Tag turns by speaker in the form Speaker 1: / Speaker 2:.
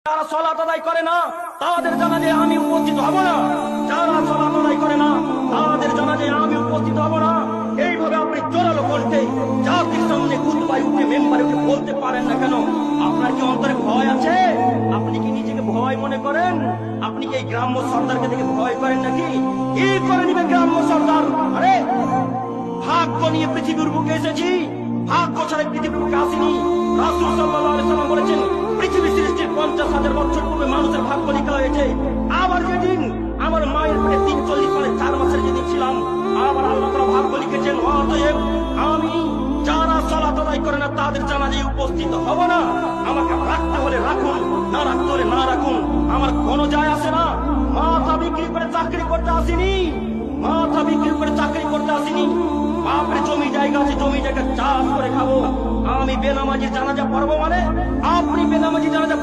Speaker 1: যারা সালাত আদায় করে না তাদের জানাজে আমি উপস্থিত হব না। যারা সালাত আদায় করে না তাদের জানাজে আমি উপস্থিত হব না। এইভাবে আপনি জোরালো কণ্ঠে জাতির সামনে খুতবায় উঠে মেম্বারে উঠে বলতে পারেন না কেন? আপনার কি অন্তরে ভয় আছে? আপনি কি নিজেকে ভয় মনে করেন? আপনি কি এই গ্রাম্য সর্দারকে দেখে ভয় করেন নাকি? কি করে নিবে গ্রাম্য সর্দার? আরে ভাগ্য নিয়ে পৃথিবীর বুকে এসেছি, ভাগ্য ছাড়া পৃথিবীর বুকে আসিনি। রাসূল সাল্লাল্লাহু আলাইহি সাল্লাম বলেছেন পৃথিবী সৃষ্টির 50,000 বছর পূর্বে মানুষের ভাগ্য লেখা হয়েছে। আবার যেদিন আমার মায়ের পেটে 43 মানে 4 মাসের যেদিন ছিলাম, আবার আল্লাহ তাআলা ভাগ্য লিখেছেন। অতএব আমি যারা সালাত আদায় করে না তাদের জানাজায় উপস্থিত হব না। আমাকে রাখতে হলে রাখুন, না রাখতে হলে না রাখুন, আমার কোনো যায় আসে না। মাথা বিক্রি করে চাকরি করতে আসিনি, মাথা বিক্রি করে চাকরি করতে আসিনি। বাপরে জমি জায়গা আছে, জমি জায়গা চাষ করে খাবো। আমি বেনামাজি জানাজা পড়বো মানে আপনি বেনামাজি জানাজা